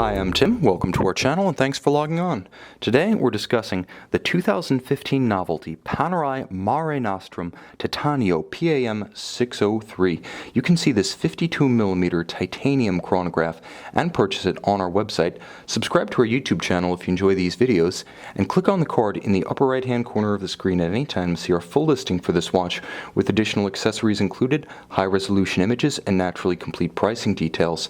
Hi, I'm Tim. Welcome to our channel and thanks for logging on. Today we're discussing the 2015 novelty Panerai Mare Nostrum Titanio PAM 603. You can see this 52mm titanium chronograph and purchase it on our website. Subscribe to our YouTube channel if you enjoy these videos, and click on the card in the upper right hand corner of the screen at any time to see our full listing for this watch with additional accessories included, high resolution images, and naturally complete pricing details.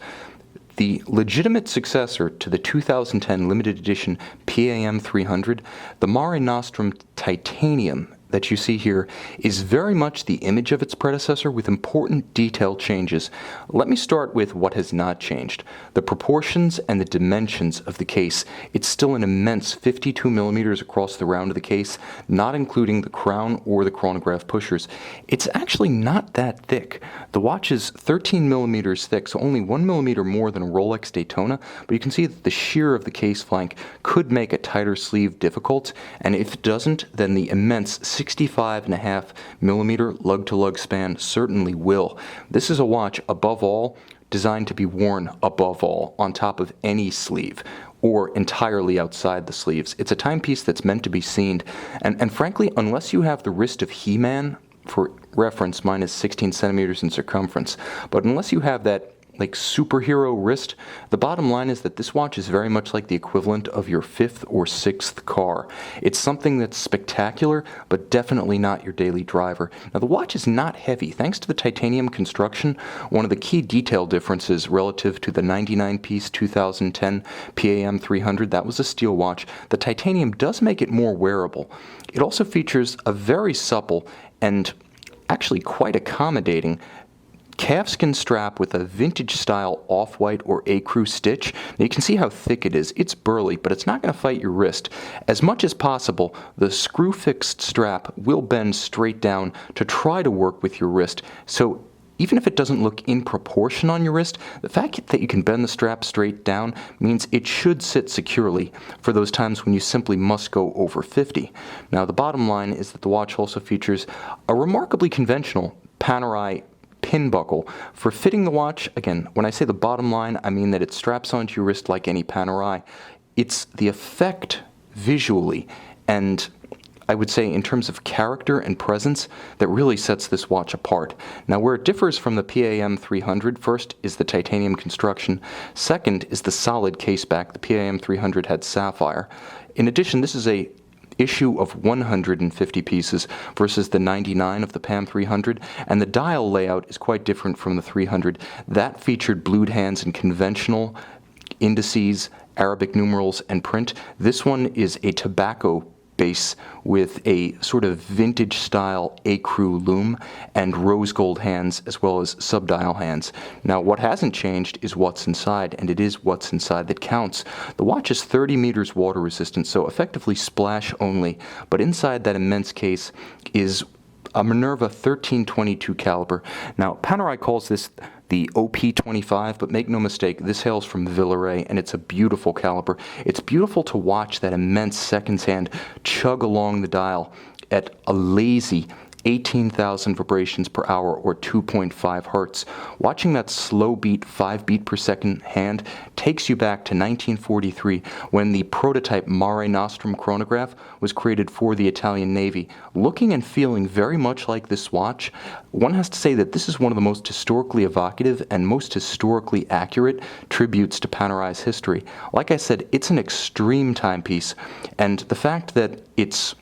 The legitimate successor to the 2010 limited edition PAM 300, the Mare Nostrum Titanium that you see here is very much the image of its predecessor with important detail changes. Let me start with what has not changed. The proportions and the dimensions of the case. It's still an immense 52mm across the round of the case, not including the crown or the chronograph pushers. It's actually not that thick. The watch is 13mm thick, so only 1mm more than a Rolex Daytona, but you can see that the shear of the case flank could make a tighter sleeve difficult, and if it doesn't, then the immense 65.5mm lug-to-lug span certainly will. This is a watch, above all, designed to be worn above all, on top of any sleeve, or entirely outside the sleeves. It's a timepiece that's meant to be seen, and frankly, unless you have the wrist of He-Man, for reference, mine is 16 centimeters in circumference, but unless you have that like superhero wrist, the bottom line is that this watch is very much like the equivalent of your fifth or sixth car. It's something that's spectacular, but definitely not your daily driver. Now, the watch is not heavy. Thanks to the titanium construction, one of the key detail differences relative to the 99-piece 2010 PAM 300, that was a steel watch, the titanium does make it more wearable. It also features a very supple and actually quite accommodating calfskin strap with a vintage-style off-white or ecru stitch. Now you can see how thick it is. It's burly, but it's not going to fight your wrist. As much as possible, the screw-fixed strap will bend straight down to try to work with your wrist. So even if it doesn't look in proportion on your wrist, the fact that you can bend the strap straight down means it should sit securely for those times when you simply must go over 50. Now the bottom line is that the watch also features a remarkably conventional Panerai pin buckle for fitting the watch. Again, when I say the bottom line, I mean that it straps onto your wrist like any Panerai. It's the effect visually and I would say in terms of character and presence that really sets this watch apart. Now, where it differs from the PAM 300, first is the titanium construction. Second is the solid caseback. The PAM 300 had sapphire. In addition, this is a issue of 150 pieces versus the 99 of the PAM 300, and the dial layout is quite different from the 300. That featured blued hands and conventional indices, Arabic numerals, and print. This one is a tobacco base with a sort of vintage style ecru lume and rose gold hands as well as subdial hands. Now what hasn't changed is what's inside, and it is what's inside that counts. The watch is 30 meters water resistant, so effectively splash only, but inside that immense case is a Minerva 1322 caliber. Now Panerai calls this the OP25, but make no mistake, this hails from Villeray, and it's a beautiful caliber. It's beautiful to watch that immense seconds hand chug along the dial at a lazy 18,000 vibrations per hour or 2.5 hertz. Watching that slow beat 5 beat per second hand takes you back to 1943 when the prototype Mare Nostrum chronograph was created for the Italian Navy. Looking and feeling very much like this watch, one has to say that this is one of the most historically evocative and most historically accurate tributes to Panerai's history. Like I said, it's an extreme timepiece, and the fact that it's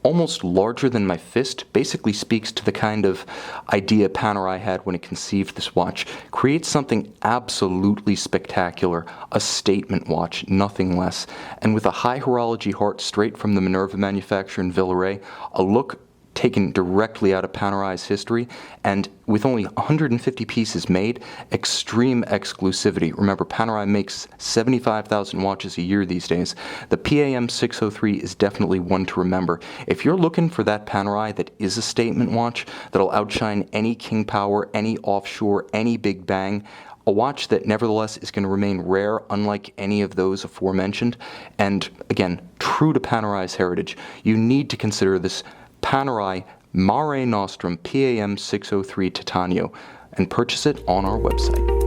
almost larger than my fist basically speaks to the kind of idea Panerai had when it conceived this watch. Creates something absolutely spectacular, a statement watch, nothing less. And with a high horology heart straight from the Minerva manufacturer in Villeray, a look taken directly out of Panerai's history, and with only 150 pieces made, extreme exclusivity. Remember, Panerai makes 75,000 watches a year these days. The PAM 603 is definitely one to remember. If you're looking for that Panerai that is a statement watch, that'll outshine any King Power, any Offshore, any Big Bang, a watch that nevertheless is going to remain rare, unlike any of those aforementioned, and again, true to Panerai's heritage, you need to consider this Panerai Mare Nostrum PAM 603 Titanio and purchase it on our website.